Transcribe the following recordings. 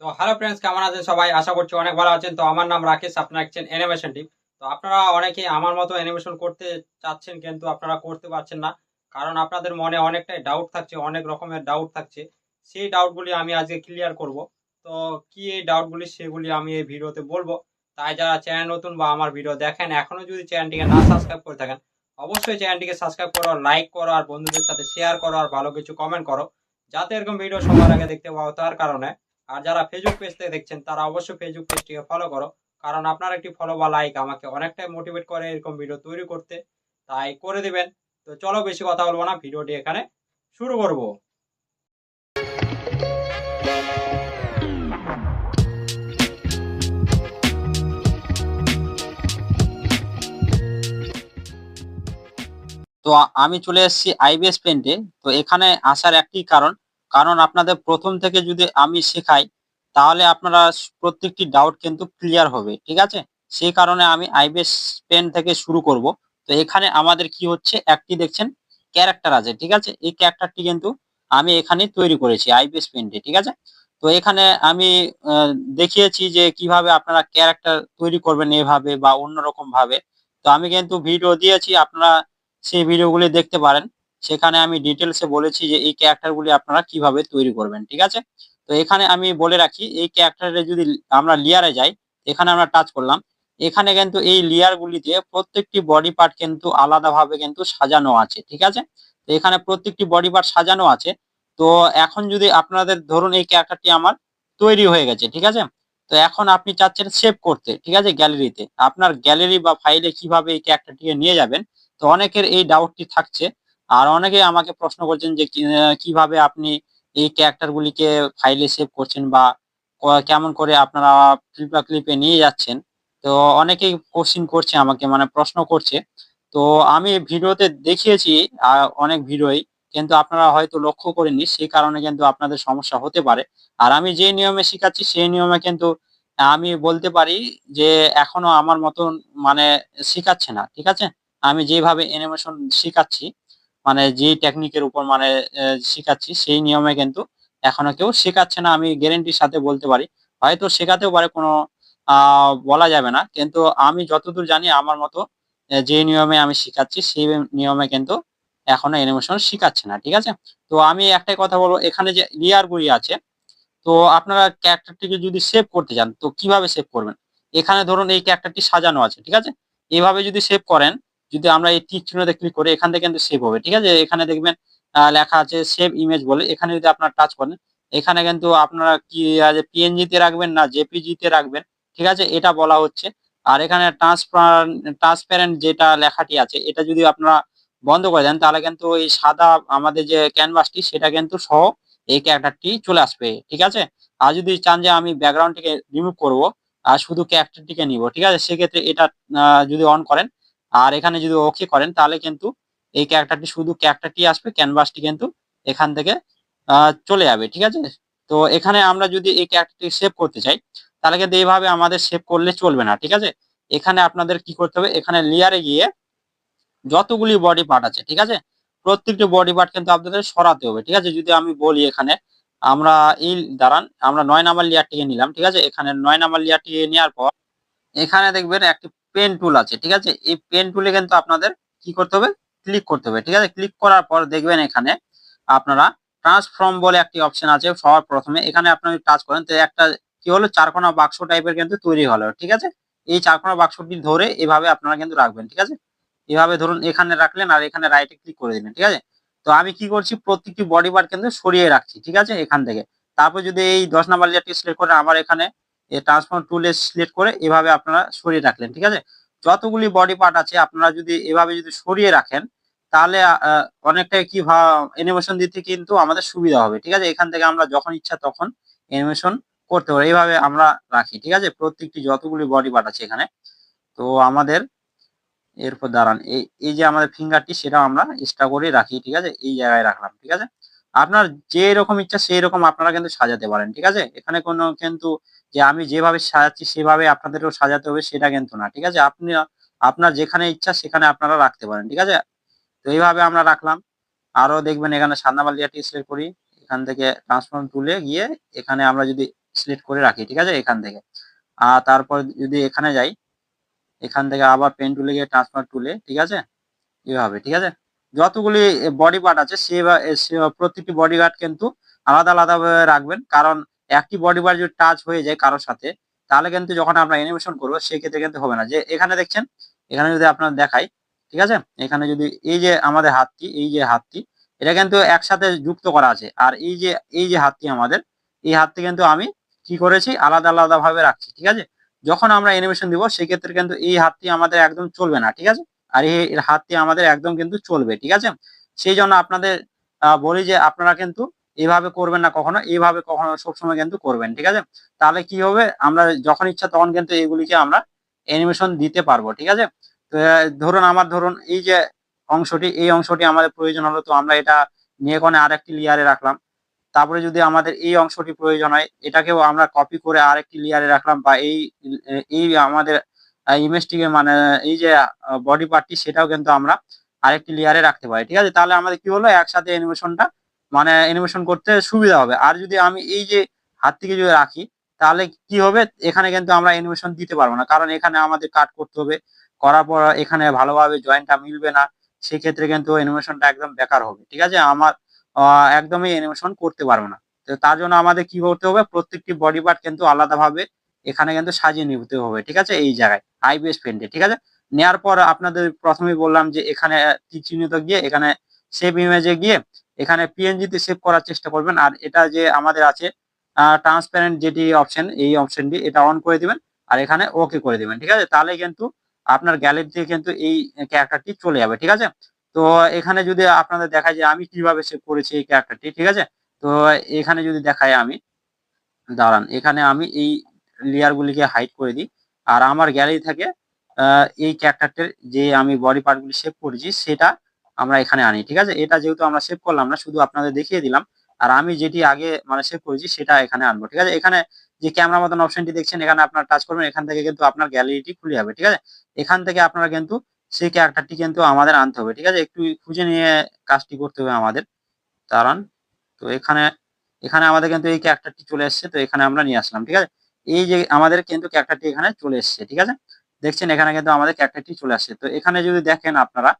তো hello friends, কেমন আছেন সবাই? আশা করছি অনেক ভালো আছেন। তো আমার নাম রাকেশ, আপনারা দেখছেন অ্যানিমেশন টিপ। তো আপনারা অনেকেই আমার মতো অ্যানিমেশন করতে চাচ্ছেন, কিন্তু আপনারা করতে পারছেন না, কারণ আপনাদের মনে অনেকটাই ডাউট থাকছে, অনেক রকমের ডাউট থাকছে। সেই ডাউটগুলি আমি আজকে ক্লিয়ার করব। তো কি এই ডাউটগুলি, সেগুলি আমি এই ভিডিওতে বলবো। তাই যারা চ্যানেল নতুন বা আমার ভিডিও দেখেন, এখনো যদি চ্যানেলটিকে না সাবস্ক্রাইব করে থাকেন, অবশ্যই চ্যানেলটিকে সাবস্ক্রাইব করো, লাইক করো, আর বন্ধুদের সাথে শেয়ার করো, আর ভালো কিছু কমেন্ট করো, যাতে এরকম ভিডিও সবার আগে দেখতে পাও। তার কারণে আর যারা ফেসবুক পেজ থেকে দেখছেন, তারা অবশ্যই ফেসবুক পেজটিকে ফলো করো, কারণ আপনার একটি ফলো বা লাইক আমাকে অনেকটাই মোটিভেট করে এরকম ভিডিও তৈরি করতে। তাই করে দিবেন। তো চলো, বেশি কথা বলবো না, ভিডিওটি এখানে শুরু করব। তো আমি চলে এসেছি আইবিএস পেন্টে। তো এখানে আসার একটি কারণ, কারণ আপনাদের প্রথম থেকে যদি আমি শেখাই, তাহলে আপনারা প্রত্যেকটি ডাউট কিন্তু ক্লিয়ার হবে, ঠিক আছে? সেই কারণে আমি আইবিএস পেন্ট থেকে শুরু করব। তো এখানে আমাদের কি হচ্ছে, একটি দেখছেন ক্যারেক্টার আছে, ঠিক আছে? এই ক্যারেক্টারটি কিন্তু আমি এখানে তৈরি করেছি আইবিএস পেন্টে, ঠিক আছে? তো এখানে আমি আহ, দেখিয়েছি যে কিভাবে আপনারা ক্যারেক্টার তৈরি করবেন, এভাবে বা অন্যরকম ভাবে। তো আমি কিন্তু ভিডিও দিয়েছি, আপনারা সেই ভিডিওগুলি দেখতে পারেন। সেখানে আমি ডিটেলসে বলেছি যে এই ক্যারেক্টারগুলি আপনারা কিভাবে তৈরি করবেন, ঠিক আছে? তো এখানে আমি বলে রাখি, এই ক্যারেক্টারে যদি আমরা লেয়ারে যাই, এখানে আমরা টাচ করলাম। এখানে কিন্তু এই লেয়ার গুলিতে প্রত্যেকটি বডি পার্ট কিন্তু আলাদাভাবে কিন্তু সাজানো আছে, ঠিক আছে? তো এখানে প্রত্যেকটি বডি পার্ট সাজানো আছে। তো এখন যদি আপনাদের ধরুন এই ক্যারেক্টারটি আমার তৈরি হয়ে গেছে, ঠিক আছে? তো এখন আপনি চাচ্ছেন সেভ করতে, ঠিক আছে, গ্যালারিতে। আপনার গ্যালারি বা ফাইলে কিভাবে এই ক্যারেক্টারটিকে নিয়ে যাবেন? তো অনেকের এই ডাউটটি থাকছে। আর অনেকে আমাকে প্রশ্ন করছেন যে কিভাবে আপনি এই ক্যারেক্টার গুলিকে ফাইলে সেভ করছেন, বা কেমন করে আপনারা ক্লিপে নিয়ে যাচ্ছেন। তো অনেকেই কোশ্চিন করছে আমাকে, মানে প্রশ্ন করছে। তো আমি ভিডিওতে দেখিয়েছি, অনেক ভিডিওই, কিন্তু আপনারা হয়তো লক্ষ্য করেননি, সেই কারণে কিন্তু আপনাদের সমস্যা হতে পারে। আর আমি যে নিয়মে শিখাচ্ছি সেই নিয়মে কিন্তু আমি বলতে পারি যে এখনো আমার মতন মানে শিখাচ্ছে না, ঠিক আছে? আমি যেভাবে অ্যানিমেশন শিখাচ্ছি, মানে যে টেকনিকের উপর মানে শিখাচ্ছি, সেই নিয়মে কিন্তু এখনো কেউ শেখাচ্ছে না, আমি গ্যারেন্টির সাথে বলতে পারি। হয়তো শেখাতেও পারে, কোনো বলা যাবে না, কিন্তু আমি যতদূর জানি আমার মতো যে নিয়মে আমি শিখাচ্ছি সেই নিয়মে কিন্তু এখনো অ্যানিমেশন শিখাচ্ছে না, ঠিক আছে? তো আমি একটাই কথা বলবো, এখানে যে লেয়ার গুলি আছে, তো আপনারা ক্যারেক্টারটিকে যদি সেভ করতে চান, তো কিভাবে সেভ করবেন? এখানে ধরুন এই ক্যারেক্টারটি সাজানো আছে, ঠিক আছে? এভাবে যদি সেভ করেন, যদি আমরা এই টিক চিহ্নতে ক্লিক করি, এখান থেকে কিন্তু সেভ হবে, ঠিক আছে? এখানে দেখবেন লেখা আছে সেভ ইমেজ বলে। এখানে যদি আপনারা টাচ করেন, এখানে কিন্তু আপনারা কি পিএনজি তে রাখবেন না জেপিজি তে রাখবেন, ঠিক আছে, এটা বলা হচ্ছে। আর এখানে ট্রান্সপারেন্ট যেটা লেখাটি আছে, এটা যদি আপনারা বন্ধ করে দেন, তাহলে কিন্তু এই সাদা আমাদের যে ক্যানভাসটি, সেটা কিন্তু সহ এই ক্যারেক্টারটি চলে আসবে, ঠিক আছে? আর যদি চান যে আমি ব্যাকগ্রাউন্ডটিকে রিমুভ করব আর শুধু ক্যারেক্টারটিকে নিব, ঠিক আছে, সেক্ষেত্রে এটা যদি অন করেন আর এখানে যদি ওকে করেন, তাহলে কিন্তু এই ক্যারেক্টারটি, শুধু ক্যারেক্টারটি আসবে, ক্যানভাসটি কিন্তু এখান থেকে চলে যাবে, ঠিক আছে? তো এখানে আমরা যদি এই ক্যারেক্টারটি সেভ করতে চাই, তাহলে কিন্তু এইভাবে আমাদের সেভ করলে চলবে না, ঠিক আছে? এখানে আপনাদের কি করতে হবে, এখানে লেয়ারে গিয়ে যতগুলি বডি পার্ট আছে, ঠিক আছে, প্রত্যেকটি বডি পার্ট কিন্তু আপনাদের সরাতে হবে, ঠিক আছে? যদি আমি বলি, এখানে আমরা এই দাঁড়ান, আমরা 9 নাম্বার লেয়ারটিকে নিলাম, ঠিক আছে? এখানে 9 নাম্বার লেয়ারটিকে নেওয়ার পর এখানে দেখবেন একটি পেন টুল আছে, ঠিক আছে? এই পেন টুলে কিন্তু আপনাদের কি করতে হবে, ক্লিক করতে হবে, ঠিক আছে? ক্লিক করার পর দেখবেন এখানে আপনারা ট্রান্সফর্ম বলে একটি অপশন আছে সবার প্রথমে। এখানে আপনি টাচ করেন, তো একটা কি হলো, চারকোনা বাক্স টাইপের কিন্তু তৈরি হলো, ঠিক আছে? এই চারকোনা বাক্সটি ধরে এভাবে আপনারা কিন্তু রাখবেন, ঠিক আছে? এভাবে ধরুন এখানে রাখলেন, আর এখানে রাইটে ক্লিক করে দিলেন, ঠিক আছে? তো আমি কি করছি, প্রত্যেকটি বডি পার্ট কিন্তু সরিয়ে রাখছি, ঠিক আছে, এখান থেকে। তারপর যদি এই 10 নাম্বার লেয়ারটি সিলেক্ট করে আমার এখানে এই ট্রান্সফর্ম টুলে সিলেক্ট করে এভাবে আপনারা সরিয়ে রাখলেন, ঠিক আছে? যতগুলি বডি পার্ট আছে আপনারা যদি এভাবে যদি সরিয়ে রাখেন, তাহলে অনেকটাই কি অ্যানিমেশন দিতে কিন্তু আমাদের সুবিধা হবে, ঠিক আছে? এখান থেকে আমরা যখন ইচ্ছা তখন অ্যানিমেশন করতে পারি, এইভাবে আমরা রাখি, ঠিক আছে, প্রত্যেকটি যতগুলি বডি পার্ট আছে এখানে। তো আমাদের এরপর দাঁড়ান, এই এই যে আমাদের ফিঙ্গারটি, সেটা আমরা এক্সট্রা করে রাখি, ঠিক আছে? এই জায়গায় রাখলাম, ঠিক আছে? আপনার যে রকম ইচ্ছা সেই রকম আপনারা কিন্তু সাজাতে পারেন, ঠিক আছে? এখানে কোনো কিন্তু যে আমি যেভাবে সাজাচ্ছি সেভাবে আপনাদেরও সাজাতে হবে সেটা কিন্তু না, ঠিক আছে? আপনি আপনার যেখানে ইচ্ছা সেখানে আপনারা রাখতে পারেন, ঠিক আছে? তো এইভাবে আমরা রাখলাম। আরো দেখবেন এখানে 7 নাম্বার লেয়ারটি সিলেক্ট করি, এখান থেকে ট্রান্সফর্ম টুলে গিয়ে এখানে আমরা যদি সিলেক্ট করে রাখি, ঠিক আছে, এখান থেকে। আর তারপর যদি এখানে যাই, এখান থেকে আবার পেন টুলে গিয়ে ট্রান্সফার টুলে, ঠিক আছে, এভাবে, ঠিক আছে। যতগুলি বডি পার্ট আছে প্রত্যেকটি বডি পার্ট কিন্তু আলাদা আলাদা ভাবে রাখবেন, কারণ একটি বডি পার্ট যদি টাচ হয়ে যায় কারোর সাথে, তাহলে কিন্তু যখন আমরা অ্যানিমেশন করবো সেক্ষেত্রে কিন্তু হবে না। যে এখানে দেখছেন, এখানে যদি আপনার দেখাই, ঠিক আছে, এখানে যদি এই যে আমাদের হাতটি, এই যে হাতটি, এটা কিন্তু একসাথে যুক্ত করা আছে। আর এই যে হাতটি আমাদের, এই হাতটি কিন্তু আমি কি করেছি, আলাদা আলাদা ভাবে রাখছি, ঠিক আছে। যখন আমরা অ্যানিমেশন দিব সেক্ষেত্রে কিন্তু এই হাতটি আমাদের একদম চলবে না, ঠিক আছে। আর এর হাতটি আমাদের একদম কিন্তু চলবে, ঠিক আছে। সেই জন্য আপনাদের বলি যে আপনারা কিন্তু এইভাবে করবেন না কখনো, এইভাবে কখনো সবসময় কিন্তু করবেন, ঠিক আছে। তাহলে কি হবে, আমরা যখন ইচ্ছা তখন কিন্তু এগুলিকে আমরা অ্যানিমেশন দিতে পারবো, ঠিক আছে। তো ধরুন এই যে অংশটি, এই অংশটি আমাদের প্রয়োজন হলো, তো আমরা এটা নিয়ে কোনে আরেকটি লেয়ারে রাখলাম। তারপরে যদি আমাদের এই অংশটি প্রয়োজন হয়, এটাকেও আমরা কপি করে আরেকটি লেয়ারে রাখলাম, বা এই আমাদের ইমেজটিকে মানে এই যে বডি পার্টটি, সেটাও কিন্তু আমরা আরেকটি লেয়ারে রাখতে পারি, ঠিক আছে। তাহলে আমাদের কি হলো, একসাথে অ্যানিমেশনটা মানে অ্যানিমেশন করতে সুবিধা হবে। আর যদি আমি এই যে হাতটিকে যদি রাখি, তাহলে কি হবে, এখানে কিন্তু আমরা অ্যানিমেশন দিতে পারবো না, কারণ এখানে আমাদের কাট করতে হবে। করার পর এখানে ভালোভাবে জয়েন্টটা মিলবে না, সেক্ষেত্রে কিন্তু অ্যানিমেশনটা একদম বেকার হবে, ঠিক আছে। আমার একদমই অ্যানিমেশন করতে পারবো না। তো তার জন্য আমাদের কি করতে হবে, প্রত্যেকটি বডি পার্ট কিন্তু আলাদাভাবে এখানে কিন্তু সাজিয়ে নিতে হবে, ঠিক আছে, এই জায়গায় আইবিএস পেন্টে, ঠিক আছে। নেওয়ার পর আপনাদের প্রথমেই বললাম যে এখানে তীর চিহ্নিত গিয়ে এখানে সেভ ইমেজে গিয়ে এখানে পিএনজি তে সেভ করার চেষ্টা করবেন। আর এটা যে আমাদের আছে ট্রান্সপারেন্ট যেটি অপশন, এই অপশনটি এটা অন করে দিবেন, আর এখানে ওকে করে দিবেন, ঠিক আছে। তাহলে কিন্তু আপনার গ্যালারিতে কিন্তু এই ক্যারেক্টারটি চলে যাবে, ঠিক আছে। তো এখানে যদি আপনাদের দেখায় যে আমি কিভাবে সেভ করেছি এই ক্যারেক্টারটি, ঠিক আছে। তো এখানে যদি দেখায়, আমি দাঁড়ান, এখানে আমি এই লেয়ার গুলিকে হাইড করে দিই, আর আমার গ্যালারি থেকে এই ক্যারেক্টারটির যে আমি বডি পার্ট গুলি সেভ করেছি সেটা আমরা এখানে আনি, ঠিক আছে। এটা যেহেতু আমরা সেভ করলাম না, শুধু আপনাদের দেখিয়ে দিলাম। আর আমি যেটি আগে মানে সেভ করেছি সেটা এখানে আনবো, ঠিক আছে। এখানে যে ক্যামেরা মতন অপশনটি দেখছেন, এখানে আপনারা টাচ করবেন, এখান থেকে কিন্তু আপনার গ্যালারিটি খুলে যাবে, ঠিক আছে। এখান থেকে আপনারা কিন্তু সেই ক্যারেক্টারটি কিন্তু আমাদের আনতে হবে, ঠিক আছে। একটু খুঁজে নিয়ে কাজটি করতে হবে আমাদের, দাঁড়ান। তো এখানে এখানে আমাদের কিন্তু এই ক্যারেক্টারটি চলে এসেছে, তো এখানে আমরা নিয়ে আসলাম, ঠিক আছে। এই যে আমাদের কিন্তু ক্যারেক্টারটি এখানে চলে এসেছে, ঠিক আছে। দেখছেন এখানে কিন্তু আমাদের ক্যারেক্টারটি চলে আসছে। তো এখানে যদি দেখেন আপনারা,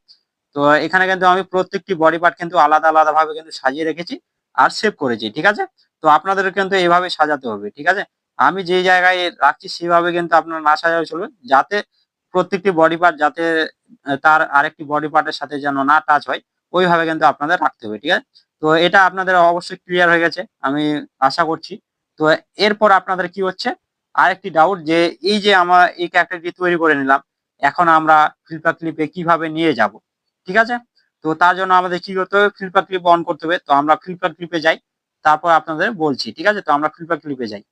তো এখানে কিন্তু আমি প্রত্যেকটি বডি পার্ট কিন্তু আলাদা আলাদা ভাবে কিন্তু সাজিয়ে রেখেছি আর সেভ করেছি, ঠিক আছে। তো আপনাদের কিন্তু এইভাবে সাজাতে হবে, ঠিক আছে। আমি যে জায়গায় রাখছি সেভাবে কিন্তু আপনার না সাজালে চলবে, যাতে প্রত্যেকটি বডি পার্ট যাতে তার আরেকটি বডি পার্টের সাথে যেন না টাচ হয়, ওইভাবে কিন্তু আপনাদের রাখতে হবে, ঠিক আছে। তো এটা আপনাদের অবশ্যই ক্লিয়ার হয়ে গেছে আমি আশা করছি। তো এরপর আপনাদের কি হচ্ছে, আরেকটি ডাউট, যে এই যে আমরা এই ক্যারেক্টারটি তৈরি করে নিলাম, এখন আমরা ফ্লিপার ক্লিপে কিভাবে নিয়ে যাব, ঠিক আছে। তো তার জন্য আমাদের কি করতে হবে, ফ্লিপার ক্লিপ অন করতে হবে। তো আমরা ফ্লিপার ক্লিপে যাই, তারপর আপনাদের বলছি, ঠিক আছে। তো আমরা ফ্লিপার ক্লিপে যাই।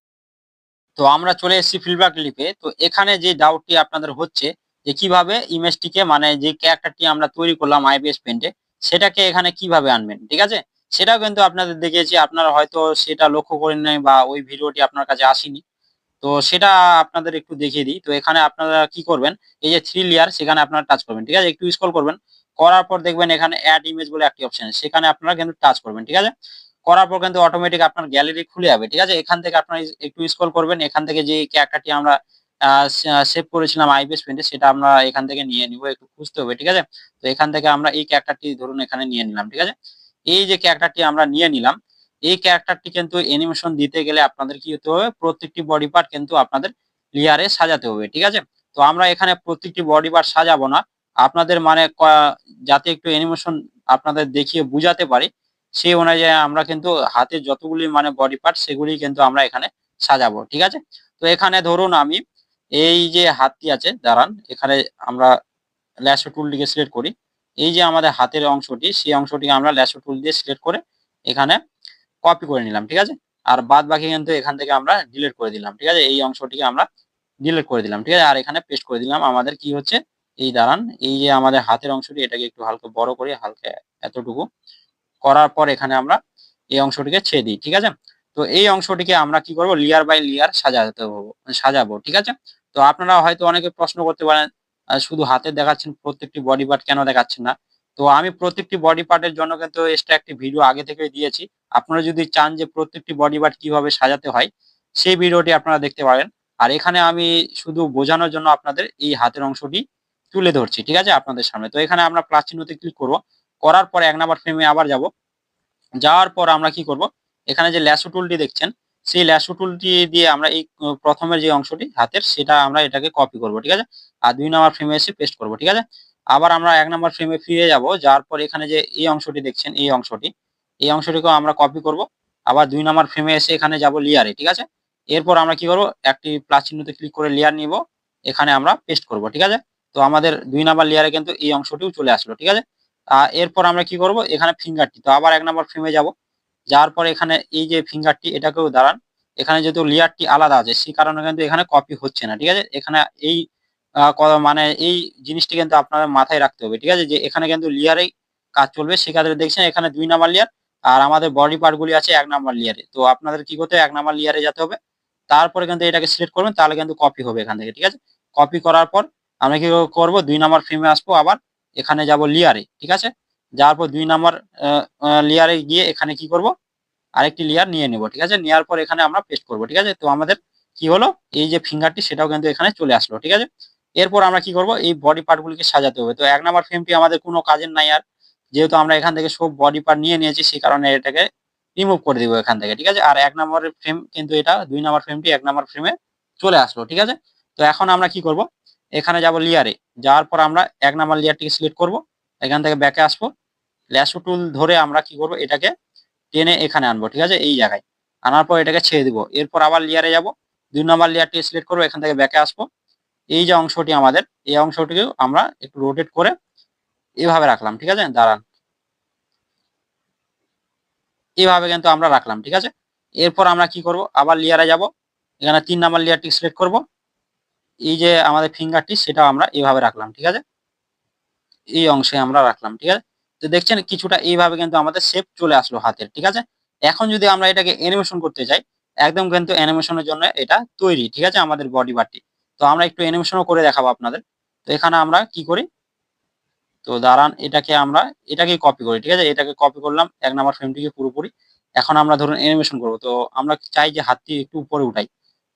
তো আমরা চলে এসেছি ফিডব্যাক ক্লিপে। তো এখানে যে ডাউটটি আপনাদের হচ্ছে যে কিভাবে ইমেজটিকে মানে যে ক্যারেক্টারটি আমরা তৈরি করলাম আইবিএস পেন্টে, সেটাকে এখানে কিভাবে আনবেন, ঠিক আছে। সেটাও কিন্তু আপনাদের দেখিয়েছি, আপনারা হয়তো সেটা লক্ষ্য করেন নাই বা ওই ভিডিওটি আপনার কাছে আসেনি। তো সেটা আপনাদের একটু দেখিয়ে দিই। তো এখানে আপনারা কি করবেন, এই যে থ্রি লেয়ার, সেখানে আপনারা টাচ করবেন, ঠিক আছে। একটু স্ক্রল করবেন, করার পর দেখবেন এখানে অ্যাড ইমেজ বলে একটি অপশন আছে, সেখানে আপনারা কিন্তু টাচ করবেন, ঠিক আছে। করার পর কিন্তু অটোমেটিক আপনার গ্যালারি খুলে যাবে, ঠিক আছে। এখান থেকে আপনারা একটু স্ক্রল করবেন, এখান থেকে যে ক্যারেক্টারটি আমরা সেভ করেছিলাম আইবিএস পেন্টে, সেটা আমরা এখান থেকে নিয়ে নিব, একটু খুঁজতে হবে, ঠিক আছে। তো এখান থেকে আমরা এই ক্যারেক্টারটি ধরুন এখানে নিয়ে নিলাম, ঠিক আছে। এই যে ক্যারেক্টারটি আমরা নিয়ে নিলাম, এই ক্যারেক্টারটি কিন্তু অ্যানিমেশন দিতে গেলে আপনাদের কি হতে হবে, প্রত্যেকটি বডি পার্ট কিন্তু আপনাদের লেয়ারে সাজাতে হবে, ঠিক আছে। তো আমরা এখানে প্রত্যেকটি বডি পার্ট সাজাবো না, আপনাদের মানে যাতে একটু অ্যানিমেশন আপনাদের দেখিয়ে বুঝাতে পারি, সেই অনুযায়ী আমরা কিন্তু হাতের যতগুলি মানে বডি পার্ট সেগুলি কিন্তু আমরা এখানে সাজাবো, ঠিক আছে। তো এখানে ধরুন আমি এই যে হাতটি আছে, দাঁড়ান, এখানে আমরা ল্যাসো টুলটিকে সিলেক্ট করি। এই যে আমাদের হাতের অংশটি, সেই অংশটিকে আমরা ল্যাসো টুল দিয়ে সিলেক্ট করে এখানে কপি করে নিলাম, ঠিক আছে। আর বাদ বাকি কিন্তু এখান থেকে আমরা ডিলিট করে দিলাম, ঠিক আছে। এই অংশটিকে আমরা ডিলিট করে দিলাম, ঠিক আছে। আর এখানে পেস্ট করে দিলাম। আমাদের কি হচ্ছে, এই দাঁড়ান, এই যে আমাদের হাতের অংশটি, এটাকে একটু হালকা বড় করি, হালকা এতটুকু করার পর এখানে আমরা এই অংশটিকে ছেড়ে দিই, ঠিক আছে। তো এই অংশটিকে আমরা কি করব, লেয়ার বাই লেয়ার সাজাবো, ঠিক আছে। তো আপনারা হয়তো অনেকে প্রশ্ন করতে পারেন, শুধু হাতে দেখাচ্ছেন, প্রত্যেকটি বডি পার্ট কেন দেখাচ্ছেন না। তো আমি প্রত্যেকটি বডি পার্টের জন্য কিন্তু এক্সট্রা একটি ভিডিও আগে থেকে দিয়েছি। আপনারা যদি চান যে প্রত্যেকটি বডি পার্ট কিভাবে সাজাতে হয়, সেই ভিডিওটি আপনারা দেখতে পারেন। আর এখানে আমি শুধু বোঝানোর জন্য আপনাদের এই হাতের অংশটি তুলে ধরছি, ঠিক আছে, আপনাদের সামনে। তো এখানে আমরা প্লাস চিহ্নতে ক্লিক করব। করার পরে ১ নাম্বার ফ্রেমে আবার যাব। যাওয়ার পর আমরা কি করব, এখানে যে ল্যাসো টুলটি দেখছেন, সেই ল্যাসো টুলটি দিয়ে আমরা এই প্রথমের যে অংশটি হাতের, সেটা আমরা এটাকে কপি করব, ঠিক আছে। আর ২ নাম্বার ফ্রেমে এসে পেস্ট করব, ঠিক আছে। আবার আমরা ১ নাম্বার ফ্রেমে ফিরে যাব। যাওয়ার পর এখানে যে এই অংশটি দেখছেন, এই অংশটিকেও আমরা কপি করব। আবার ২ নাম্বার ফ্রেমে এসে এখানে যাব লেয়ারে, ঠিক আছে। এরপর আমরা কি করব, একটি প্লাস চিহ্নতে ক্লিক করে লেয়ার নিব। এখানে আমরা পেস্ট করব, ঠিক আছে। তো আমাদের ২ নাম্বার লেয়ারে কিন্তু এই অংশটিও চলে আসলো, ঠিক আছে। এরপর আমরা কি করব, এখানে ফিঙ্গারটি, তো আবার ১ নাম্বার ফ্রেমে যাব। যাওয়ার পরে এখানে এই যে ফিঙ্গারটি, এটাকেও দাঁড়ান। এখানে যেহেতু লেয়ারটি আলাদা আছে, সেই কারণে কিন্তু এখানে কপি হচ্ছে না, ঠিক আছে। এখানে এই মানে এই জিনিসটি কিন্তু আপনাদের মাথায় রাখতে হবে, ঠিক আছে, যে এখানে কিন্তু লেয়ারেই কাজ চলবে। সেক্ষেত্রে দেখছেন এখানে ২ নাম্বার লেয়ার, আর আমাদের বডি পার্ট গুলি আছে ১ নাম্বার লেয়ারে। তো আপনাদের কি করতে হবে, ১ নাম্বার লেয়ারে যেতে হবে। তারপরে কিন্তু এটাকে সিলেক্ট করবেন, তাহলে কিন্তু কপি হবে এখান থেকে, ঠিক আছে। কপি করার পর আমরা কি করব, ২ নাম্বার ফ্রেমে আসবো, আবার এখানে যাব লেয়ারে, ঠিক আছে। যাওয়ার পর ২ নাম্বার লেয়ারে গিয়ে এখানে কি করব, আরেকটি লেয়ার নিয়ে নেব, ঠিক আছে। নেওয়ার পর এখানে আমরা পেস্ট করব, ঠিক আছে। তো আমাদের কি হলো, এই যে ফিঙ্গারটি, সেটাও কিন্তু এখানে চলে আসলো, ঠিক আছে। এরপর আমরা কি করব, এই বডি পার্ট গুলিকে সাজাতে হবে। তো ১ নাম্বার ফ্রেমটি আমাদের কোনো কাজের নাই আর, যেহেতু আমরা এখান থেকে সব বডি পার্ট নিয়ে নিয়েছি, সেই কারণে এটাকে রিমুভ করে দিব এখান থেকে, ঠিক আছে। আর ১ নাম্বারের ফ্রেম কিন্তু এটা, ২ নাম্বার ফ্রেমটি ১ নাম্বার ফ্রেমে চলে আসলো, ঠিক আছে। তো এখন আমরা কি করব, এখানে যাব লেয়ারে। যাওয়ার পর আমরা ১ নাম্বার লেয়ারটিকে সিলেক্ট করব। এখান থেকে ব্যাকে আসবো। ল্যাসো টুল ধরে আমরা কি করব, এটাকে টেনে এখানে আনবো, ঠিক আছে, এই জায়গায়। আনার পর এটাকে ছেড়ে দিব। এরপর আবার লেয়ারে যাব। ২ নাম্বার লেয়ারটি সিলেক্ট করব। এখান থেকে ব্যাকে আসবো। এই যে অংশটি আমাদের, এই অংশটিকেও আমরা একটু রোটেট করে এভাবে রাখলাম, ঠিক আছে। দাঁড়ান, এভাবে কিন্তু আমরা রাখলাম, ঠিক আছে। এরপর আমরা কি করব, আবার লেয়ারে যাব। এখানে ৩ নাম্বার লেয়ারটি সিলেক্ট করব। এই যে আমাদের ফিঙ্গারটি, সেটাও আমরা এভাবে রাখলাম, ঠিক আছে। এই অংশে আমরা রাখলাম, ঠিক আছে। তো দেখছেন কিছুটা এইভাবে কিন্তু আমাদের শেপ চলে আসলো হাতের, ঠিক আছে। এখন যদি আমরা এটাকে অ্যানিমেশন করতে চাই, একদম কিন্তু অ্যানিমেশনের জন্য এটা তৈরি, ঠিক আছে, আমাদের বডি পার্টটি। তো আমরা একটু অ্যানিমেশনও করে দেখাবো আপনাদের। তো এখানে আমরা কি করি, তো দাঁড়ান, এটাকে কপি করি, ঠিক আছে। এটাকে কপি করলাম ১ নাম্বার ফ্রেমটিকে পুরোপুরি। এখন আমরা ধরুন অ্যানিমেশন করব। তো আমরা চাই যে হাতটি একটু উপরে উঠাই।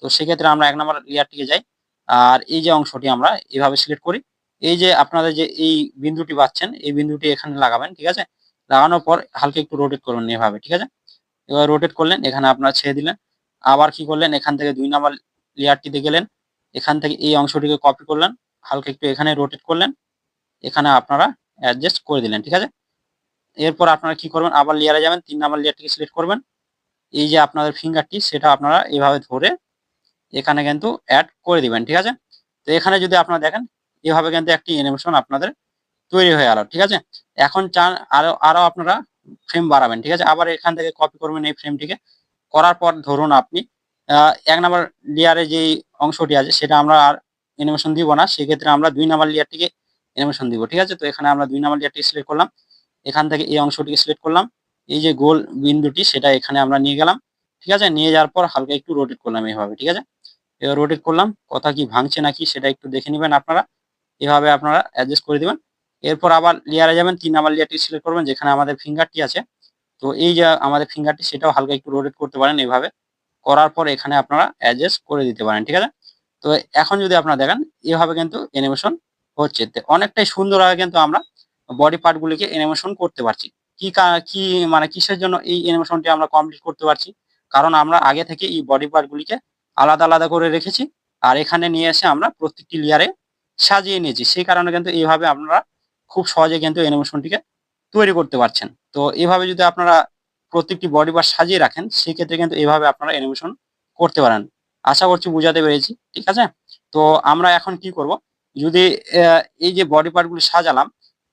তো সেক্ষেত্রে আমরা ১ নাম্বার লেয়ারটিকে যাই। আর এই যে অংশটি আমরা এভাবে সিলেক্ট করি। এই যে আপনাদের যে এই বিন্দুটি পাচ্ছেন, এই বিন্দুটি এখানে লাগাবেন, ঠিক আছে। লাগানোর পর হালকা একটু রোটেট করবেন এভাবে, ঠিক আছে। এবার রোটেট করলেন, এখানে আপনারা ছেড়ে দিলেন। আবার কি করলেন, এখান থেকে ২ নাম্বার লেয়ারটিতে গেলেন। এখান থেকে এই অংশটিকে কপি করলেন। হালকা একটু এখানে রোটেট করলেন। এখানে আপনারা অ্যাডজাস্ট করে দিলেন, ঠিক আছে। এরপর আপনারা কি করবেন, আবার লেয়ারে যাবেন, ৩ নাম্বার লেয়ারটিকে সিলেক্ট করবেন। এই যে আপনাদের ফিঙ্গারটি, সেটা আপনারা এভাবে ধরে এখানে কিন্তু এড করে দিবেন, ঠিক আছে। তো এখানে যদি আপনারা দেখেন, এভাবে কিন্তু একটি অ্যানিমেশন আপনাদের তৈরি হয়ে গেল, ঠিক আছে। এখন চান আরো আরো আপনারা ফ্রেম বাড়াবেন, ঠিক আছে। আবার এখান থেকে কপি করবেন এই ফ্রেমটিকে। করার পর ধরুন আপনি ১ নাম্বার লেয়ারে যেই অংশটি আছে, সেটা আমরা আর অ্যানিমেশন দিব না। সেক্ষেত্রে আমরা ২ নাম্বার লেয়ারটিকে অ্যানিমেশন দিব, ঠিক আছে। তো এখানে আমরা ২ নাম্বার লেয়ারটি সিলেক্ট করলাম। এখান থেকে এই অংশটিকে সিলেক্ট করলাম। এই যে গোল বিন্দুটি, সেটা এখানে আমরা নিয়ে গেলাম, ঠিক আছে। নিয়ে যাওয়ার পর হালকা একটু রোটেট করলাম এভাবে, ঠিক আছে। এবার রোটেট করলাম, কথা কি ভাঙছে নাকি সেটা একটু দেখে নিবেন আপনারা। এভাবে আপনারা অ্যাডজাস্ট করে দিবেন। এরপর আবার লেয়ারে যাবেন, ৩ নাম্বার লেয়ারটি সিলেক্ট করবেন, যেখানে আমাদের ফিঙ্গারটি আছে। তো এই যে আমাদের ফিঙ্গারটি, সেটাও হালকা একটু রোটেট করতে পারেন এভাবে। করার পর এখানে আপনারা অ্যাডজাস্ট করে দিতে পারেন, ঠিক আছে। তো এখন যদি আপনারা দেখেন, এভাবে কিন্তু অ্যানিমেশন হচ্ছে। তো অনেকটাই সুন্দরভাবে কিন্তু আমরা বডি পার্ট গুলিকে অ্যানিমেশন করতে পারছি। কি মানে কিসের জন্য এই অ্যানিমেশনটি আমরা কমপ্লিট করতে পারছি? কারণ আমরা আগে থেকে এই বডি পার্ট গুলিকে আলাদা আলাদা করে রেখেছি। আর এখানে নিয়ে এসে আমরা প্রত্যেকটি লেয়ারে সাজিয়ে নিয়েছি। সেই কারণে কিন্তু এইভাবে আপনারা খুব সহজে কিন্তু অ্যানিমেশনটিকে তৈরি করতে পারছেন। তো এভাবে যদি আপনারা প্রত্যেকটি বডি পার্ট সাজিয়ে রাখেন, সেক্ষেত্রে কিন্তু এভাবে আপনারা অ্যানিমেশন করতে পারেন। আশা করছি বুঝাতে পেরেছি, ঠিক আছে। তো আমরা এখন কি করব, যদি এই যে বডি পার্ট গুলো সাজালাম,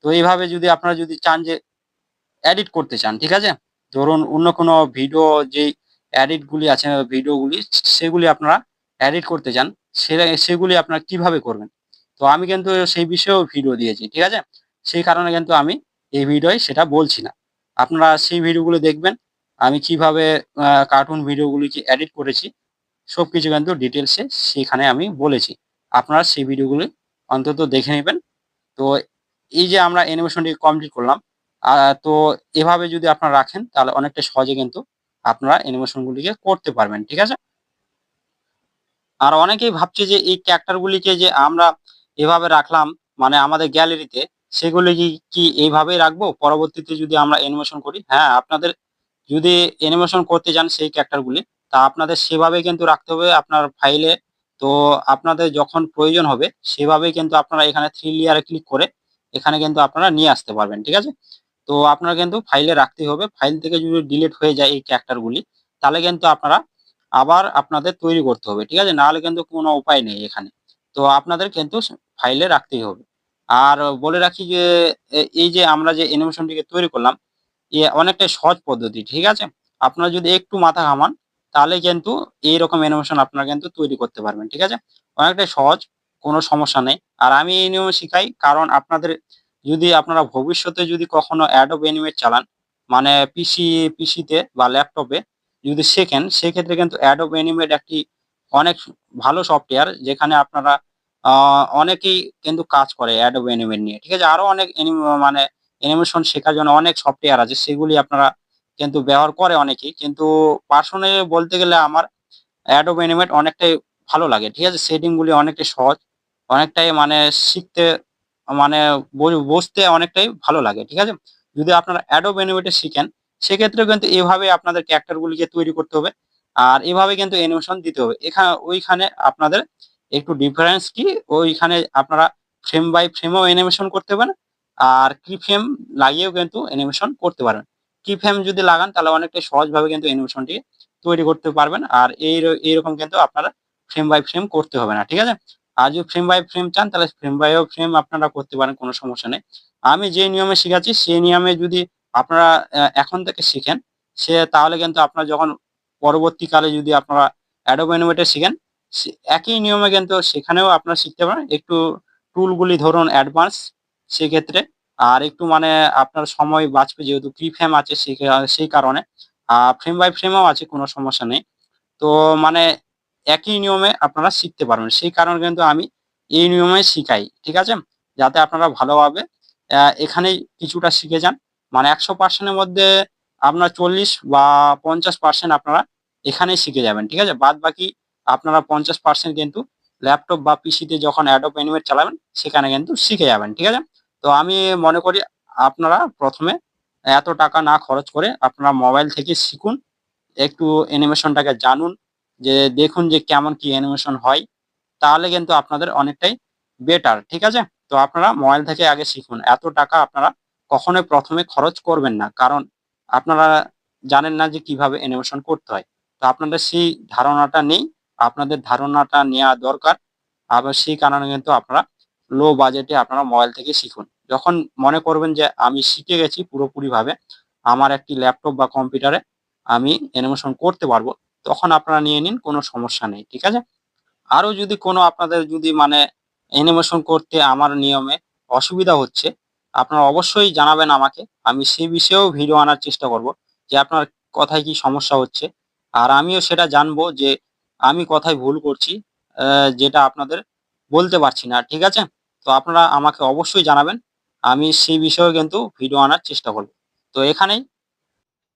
তো এইভাবে যদি আপনারা যদি চান যে এডিট করতে চান, ঠিক আছে। ধরুন অন্য কোনো ভিডিও যেই এডিট গুলি আছে, ভিডিওগুলি, সেগুলি আপনারা এডিট করতে চান, সেগুলি আপনারা কিভাবে করবেন? তো আমি কিন্তু সেই বিষয়েও ভিডিও দিয়েছি, ঠিক আছে। সেই কারণে কিন্তু আমি এই ভিডিওয় সেটা বলছি না। আপনারা সেই ভিডিওগুলো দেখবেন। আমি কিভাবে কার্টুন ভিডিওগুলিকে এডিট করেছি, সবকিছু কিন্তু ডিটেইলসে সেখানে আমি বলেছি। আপনারা সেই ভিডিওগুলি অন্তত দেখে নিবেন। তো এই যে আমরা অ্যানিমেশনটি কমপ্লিট করলাম, তো এভাবে যদি আপনারা রাখেন, তাহলে অনেকটা সহজে কিন্তু আপনারা অ্যানিমেশন গুলিকে করতে পারবেন, ঠিক আছে। আর অনেকেই ভাবছে যে এই ক্যারেক্টার গুলিকে যে আমরা এভাবে রাখলাম মানে আমাদের গ্যালারিতে, সেগুলি কি কি এইভাবেই রাখবো পরবর্তীতে যদি আমরা অ্যানিমেশন করি? হ্যাঁ, আপনাদের যদি অ্যানিমেশন করতে যান সেই ক্যারেক্টার গুলি, তা আপনাদের সেভাবেই কিন্তু রাখতে হবে আপনার ফাইলে। তো আপনাদের যখন প্রয়োজন হবে সেভাবেই কিন্তু আপনারা এখানে থ্রি লেয়ারে ক্লিক করে এখানে কিন্তু আপনারা নিয়ে আসতে পারবেন, ঠিক আছে? তো আপনারা কিন্তু ফাইলে রাখতেই হবে। ফাইল থেকে যদি ডিলিট হয়ে যায় এই ক্যারেক্টার গুলি, তাহলে কিন্তু আপনারা আবার আপনাদের তৈরি করতে হবে, ঠিক আছে? নাহলে কিন্তু কোনো উপায় নেই এখানে। তো আপনাদের কিন্তু ফাইলে রাখতেই হবে। আর বলে রাখি যে এই যে আমরা যে অ্যানিমেশনটিকে তৈরি করলাম, অনেকটাই সহজ পদ্ধতি, ঠিক আছে? আপনারা যদি একটু মাথা ঘামান তাহলে কিন্তু এইরকম অ্যানিমেশন আপনারা কিন্তু তৈরি করতে পারবেন, ঠিক আছে? অনেকটাই সহজ, কোনো সমস্যা নেই। আর আমি এই নিয়মে শিখাই কারণ আপনাদের যদি আপনারা ভবিষ্যতে যদি কখনো Adobe Animate চালান, মানে পিসিতে বা ল্যাপটপে যদি শেখেন, সেক্ষেত্রে কিন্তু Adobe Animate একটি অনেক ভালো সফটওয়্যার, যেখানে আপনারা অনেকেই কিন্তু কাজ করে Adobe Animate নিয়ে, ঠিক আছে? আরো অনেক মানে অ্যানিমেশন শেখার জন্য অনেক সফটওয়্যার আছে, সেগুলি আপনারা কিন্তু ব্যবহার করে অনেকেই। কিন্তু পার্সোনালি বলতে গেলে আমার Adobe Animate অনেকটাই ভালো লাগে, ঠিক আছে? সেটিং গুলি অনেকটাই সহজ, অনেকটাই মানে শিখতে মানে বুঝতে অনেকটাই ভালো লাগে, ঠিক আছে? যদি আপনারা Adobe Animate শিখেন, সেক্ষেত্রেও কিন্তু এভাবে আপনাদের ক্যারেক্টার গুলিকে তৈরি করতে হবে। আর এভাবে কিন্তু অ্যানিমেশন দিতে হবে। ওইখানে আপনাদের একটু ডিফারেন্স কি, ওইখানে আপনারা ফ্রেম বাই ফ্রেমও অ্যানিমেশন করতে পারেন। আর কি ফ্রেম লাগিয়েও কিন্তু অ্যানিমেশন করতে পারবেন। কি ফ্রেম যদি লাগান তাহলে অনেকটাই সহজভাবে কিন্তু অ্যানিমেশনটি তৈরি করতে পারবেন। আর এইরকম কিন্তু আপনারা ফ্রেম বাই ফ্রেম করতে হবে না, ঠিক আছে? আর যদি ফ্রেম বাই ফ্রেম চান তাহলে ফ্রেম বাই ফ্রেম আপনারা করতে পারেন, কোনো সমস্যা নেই। আমি যে নিয়মে শিখাচ্ছি সেই নিয়মে যদি আপনারা এখন থেকে শিখেন, তাহলে কিন্তু আপনারা যখন পরবর্তীকালে যদি আপনারা Adobe Animate শিখেন, একই নিয়মে কিন্তু সেখানেও আপনারা শিখতে পারেন। একটু টুলগুলি ধরুন অ্যাডভান্স সেক্ষেত্রে। আর একটু মানে আপনার সময় বাঁচবে, যেহেতু কি ফ্রেম আছে সেই কারণে। ফ্রেম বাই ফ্রেমও আছে, কোনো সমস্যা নেই। তো মানে একই নিয়মে আপনারা শিখতে পারবেন। সেই কারণে কিন্তু আমি এই নিয়মে শিখাই, ঠিক আছে? যাতে আপনারা ভালোভাবে এখানেই কিছুটা শিখে যান। মানে ১০০% এর মধ্যে আপনার ৪০ বা ৫০% আপনারা এখানেই শিখে যাবেন, ঠিক আছে? বাদবাকি আপনারা ৫০% কিন্তু ল্যাপটপ বা পিসিতে যখন Adobe Animate চালাবেন সেখানে কিন্তু শিখে যাবেন, ঠিক আছে? তো আমি মনে করি আপনারা ১ম এ এত টাকা না খরচ করে আপনারা মোবাইল থেকে শিখুন। একটু অ্যানিমেশনটাকে জানুন, যে দেখুন যে কেমন কি অ্যানিমেশন হয়। তাহলে কিন্তু আপনাদের অনেকটাই বেটার, ঠিক আছে? তো আপনারা মোবাইল থেকে আগে শিখুন। এত টাকা আপনারা কখনোই ১ম এ খরচ করবেন না। কারণ আপনারা জানেন না যে কিভাবে অ্যানিমেশন করতে হয়। তো আপনাদের সেই ধারণাটা নেই। আপনাদের ধারণাটা নেয়া দরকার। আবার সেই কারণে কিন্তু আপনারা লো বাজেটে আপনারা মোবাইল থেকে শিখুন। যখন মনে করবেন যে আমি শিখে গেছি পুরোপুরিভাবে, আমার একটি ল্যাপটপ বা কম্পিউটারে আমি অ্যানিমেশন করতে পারবো, তখন আপনারা নিয়ে নিন, কোনো সমস্যা নেই, ঠিক আছে? আরো যদি কোনো আপনাদের যদি মানে অ্যানিমেশন করতে আমার নিয়মে অসুবিধা হচ্ছে, আপনারা অবশ্যই জানাবেন আমাকে। আমি সেই বিষয়েও ভিডিও আনার চেষ্টা করব যে আপনার কোথায় কি সমস্যা হচ্ছে। আর আমিও সেটা জানবো যে আমি কোথায় ভুল করছি, যেটা আপনাদের বলতে পারছি না, ঠিক আছে? তো আপনারা আমাকে অবশ্যই জানাবেন। আমি সেই বিষয়েও কিন্তু ভিডিও আনার চেষ্টা করব। তো এখানেই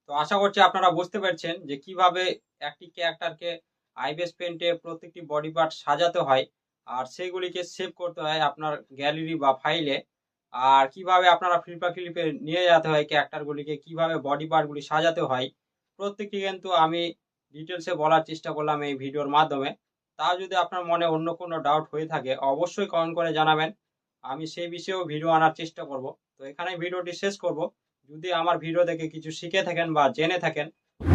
তো আশা করছি আপনারা বুঝতে পেরেছেন যে কিভাবে একটি ক্যারেক্টারকে আইবিএস পেইন্টে প্রত্যেকটি বডি পার্ট সাজাতে হয় আর সেগুলিকে সেভ করতে হয় আপনার গ্যালারি বা ফাইলে। আর কিভাবে আপনারা ফ্লিপা ক্লিপে নিয়ে যেতে হয় ক্যারেক্টারগুলিকে, কিভাবে বডি পার্টগুলি সাজাতে হয়, প্রত্যেকটি কিন্তু আমি ডিটেলসে বলার চেষ্টা করলাম এই ভিডিওর মাধ্যমে। তাও যদি আপনার মনে অন্য কোনো ডাউট হয়ে থাকে অবশ্যই কমেন্ট করে জানাবেন, আমি সেই বিষয়েও ভিডিও আনার চেষ্টা করব। তো এখানে ভিডিওটি শেষ করব। যদি আমার ভিডিও দেখে কিছু শিখে থাকেন বা জেনে থাকেন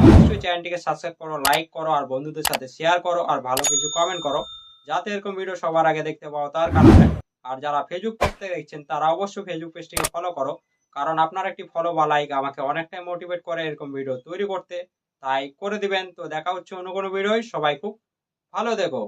অবশ্যই চ্যানেলটিকে সাবস্ক্রাইব করো, লাইক করো আর বন্ধুদের সাথে শেয়ার করো আর ভালো কিছু কমেন্ট করো, যাতে এরকম ভিডিও সবার আগে দেখতে পাও তার কারণে। আর যারা ফেসবুক পেজ থেকে দেখছেন তারা অবশ্যই ফেসবুক পেজটিকে ফলো করো, কারণ আপনার একটি ফলো বা লাইক আমাকে অনেকটাই মোটিভেট করে এরকম ভিডিও তৈরি করতে। তাই করে দিবেন। তো দেখা হচ্ছে অন্য কোনো ভিডিওয়। সবাই খুব ভালো দেখো।